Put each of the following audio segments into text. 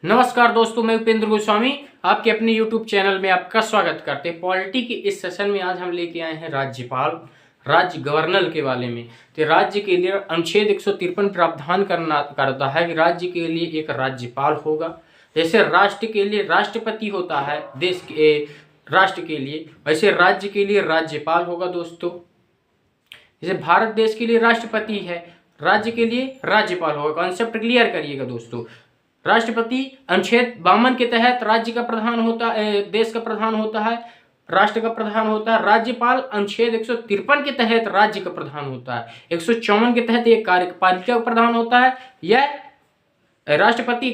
नमस्कार दोस्तों, मैं उपेंद्र गोस्वामी आपके अपने YouTube चैनल में आपका स्वागत करते हैं। पॉलिटी के इस सेशन में आज हम लेके आए हैं राज्यपाल, राज्य गवर्नर के बारे में। तो राज्य के लिए अनुच्छेद 153 प्रावधान करता है कि राज्य के लिए एक राज्यपाल होगा। जैसे राष्ट्र के लिए राष्ट्रपति होता है, देश के राष्ट्र के लिए, वैसे राज्य के लिए राज्यपाल होगा दोस्तों। जैसे भारत देश के लिए राष्ट्रपति है, राज्य के लिए राज्यपाल होगा। कॉन्सेप्ट क्लियर करिएगा दोस्तों। राष्ट्रपति अनुच्छेद 52 के तहत राज्य का प्रधान होता है, देश का प्रधान होता है, राष्ट्र का प्रधान होता है। राज्यपाल अनुच्छेद 153 के तहत राज्य का प्रधान होता है। 154 के तहत एक कार्यपालिका का प्रधान होता है। यह राष्ट्रपति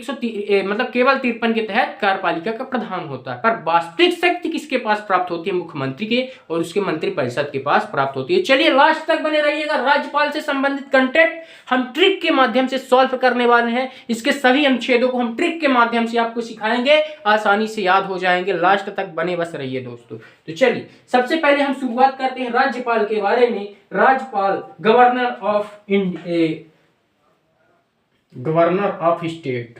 मतलब केवल 53 के तहत कार्यपालिका का प्रधान होता है। पर वास्तविक शक्ति किसके पास प्राप्त होती है? मुख्यमंत्री के और उसके मंत्रिपरिषद के पास प्राप्त होती है। चलिए लास्ट तक बने रहिएगा। राज्यपाल से संबंधित कंटेंट हम ट्रिक के माध्यम से सॉल्व करने वाले हैं। इसके सभी अनुच्छेदों को हम ट्रिक के माध्यम से आपको सिखाएंगे, आसानी से याद हो जाएंगे। लास्ट तक बने बस रहिए दोस्तों। तो चलिए सबसे पहले हम शुरुआत करते हैं राज्यपाल के बारे में। राज्यपाल गवर्नर ऑफ स्टेट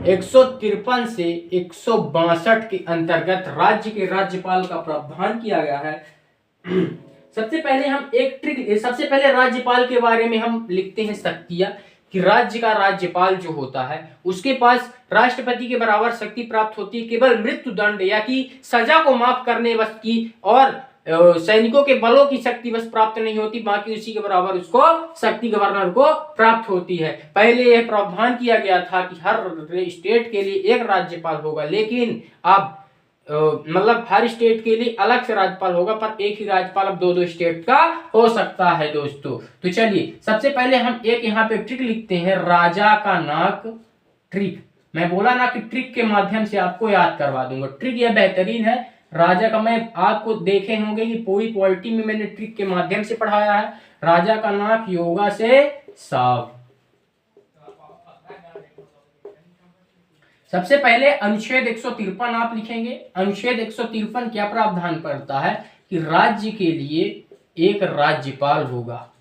153 से 162 के अंतर्गत राज्य के राज्यपाल का प्रावधान किया गया है। सबसे पहले राज्यपाल के बारे में हम लिखते हैं शक्तियां कि राज्य का राज्यपाल जो होता है उसके पास राष्ट्रपति के बराबर शक्ति प्राप्त होती है। केवल मृत्यु दंड या कि सजा को माफ करने बस की और सैनिकों के बलों की शक्ति बस प्राप्त नहीं होती, बाकी उसी के बराबर उसको शक्ति गवर्नर को प्राप्त होती है। पहले यह प्रावधान किया गया था कि हर स्टेट के लिए एक राज्यपाल होगा, लेकिन अब मतलब हर स्टेट के लिए अलग से राज्यपाल होगा, पर एक ही राज्यपाल अब दो स्टेट का हो सकता है दोस्तों। तो चलिए सबसे पहले हम एक यहाँ पे ट्रिक लिखते हैं, राजा का नाक ट्रिक। मैं बोला ना कि ट्रिक के माध्यम से आपको याद करवा दूंगा। ट्रिक यह बेहतरीन है। राजा का मैं आपको देखे होंगे कि पूरी पॉलिटी में मैंने ट्रिक के माध्यम से पढ़ाया है। राजा का नाक योगा से साफ। सबसे पहले अनुच्छेद 153 आप लिखेंगे। अनुच्छेद 153 क्या प्रावधान करता है कि राज्य के लिए एक राज्यपाल होगा।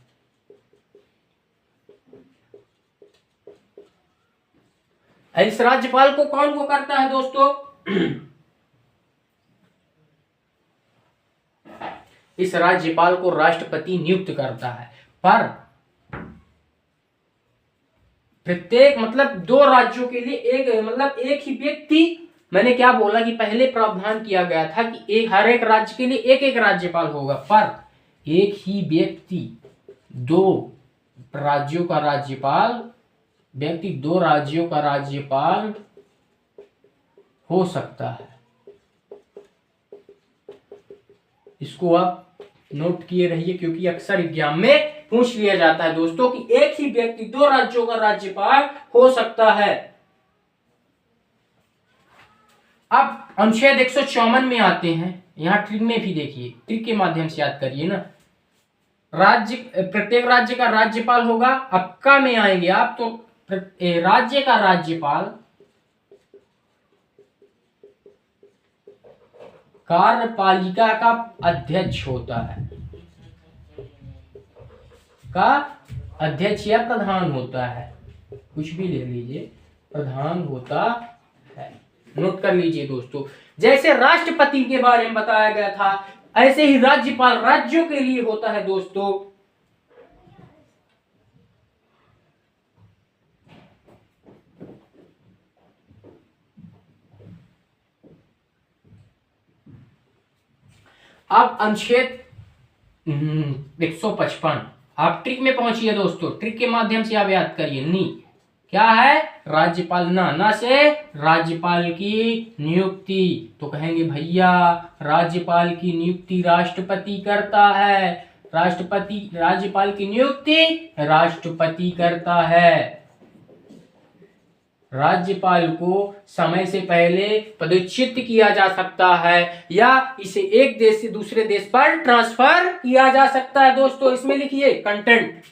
इस राज्यपाल को कौन को करता है दोस्तों? इस राज्यपाल को राष्ट्रपति नियुक्त करता है, पर प्रत्येक मतलब दो राज्यों के लिए एक ही व्यक्ति। मैंने क्या बोला कि पहले प्रावधान किया गया था कि हर एक राज्य के लिए एक एक राज्यपाल होगा, पर एक ही व्यक्ति दो राज्यों का राज्यपाल हो सकता है। इसको आप नोट किए रहिए, क्योंकि अक्सर एग्जाम में पूछ लिया जाता है दोस्तों कि एक ही व्यक्ति दो राज्यों का राज्यपाल हो सकता है। अब अनुच्छेद 154 में आते हैं। यहां ट्रिक में भी देखिए, ट्रिक के माध्यम से याद करिए ना। प्रत्येक राज्य का राज्यपाल होगा। अब का में आएंगे आप तो राज्य का राज्यपाल कार्यपालिका का अध्यक्ष होता है, का अध्यक्ष या प्रधान होता है, कुछ भी ले लीजिए, प्रधान होता है। नोट कर लीजिए दोस्तों। जैसे राष्ट्रपति के बारे में बताया गया था, ऐसे ही राज्यपाल राज्यों के लिए होता है दोस्तों। अब अनुच्छेद 155 आप ट्रिक में पहुंचिए दोस्तों। ट्रिक के माध्यम से आप याद करिए। नी क्या है? राज्यपाल। ना से राज्यपाल की नियुक्ति। तो कहेंगे भैया राज्यपाल की नियुक्ति राष्ट्रपति करता है। राज्यपाल की नियुक्ति राष्ट्रपति करता है। राज्यपाल को समय से पहले पदच्युत किया जा सकता है या इसे एक देश से दूसरे देश पर ट्रांसफर किया जा सकता है दोस्तों। इसमें लिखिए कंटेंट।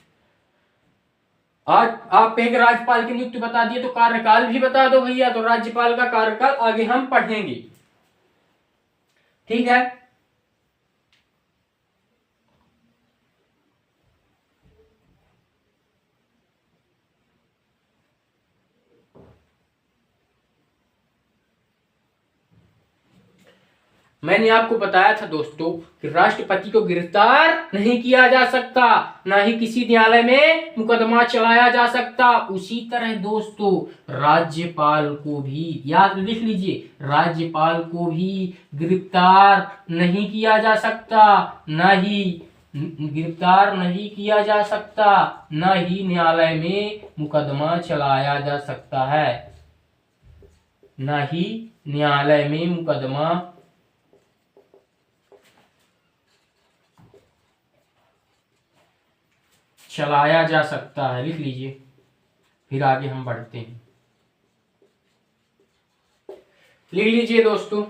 आज आप एक राज्यपाल की नियुक्ति बता दिए तो कार्यकाल भी बता दो भैया। तो राज्यपाल का कार्यकाल आगे हम पढ़ेंगे, ठीक है। मैंने आपको बताया था दोस्तों कि राष्ट्रपति को गिरफ्तार नहीं किया जा सकता, ना ही किसी न्यायालय में मुकदमा चलाया जा सकता। उसी तरह दोस्तों राज्यपाल को भी, याद लिख लीजिए, राज्यपाल को भी गिरफ्तार नहीं किया जा सकता, ना ही गिरफ्तार नहीं किया जा सकता, ना ही न्यायालय में मुकदमा चलाया जा सकता है, ना ही न्यायालय में मुकदमा चलाया जा सकता है। लिख लीजिए, फिर आगे हम बढ़ते हैं। लिख लीजिए दोस्तों,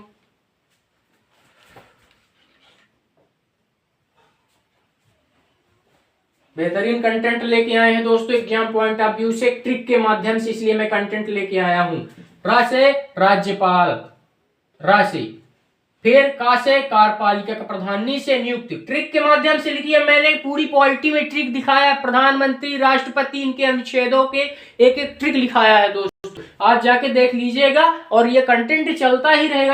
बेहतरीन कंटेंट लेके आए हैं दोस्तों एग्जाम पॉइंट ऑफ व्यू से, ट्रिक के माध्यम से, इसलिए मैं कंटेंट लेके आया हूं। रा से राज्यपाल, रा से, फिर का से कार्यपालिका का प्रधान, नी से नियुक्ति। ट्रिक के माध्यम से लिखिए, मैंने पूरी पॉलिटी में ट्रिक दिखाया, प्रधानमंत्री, राष्ट्रपति, इनके अनुच्छेदों के एक एक ट्रिक लिखाया है दोस्तों, आप जाके देख लीजिएगा और ये कंटेंट चलता ही रहेगा।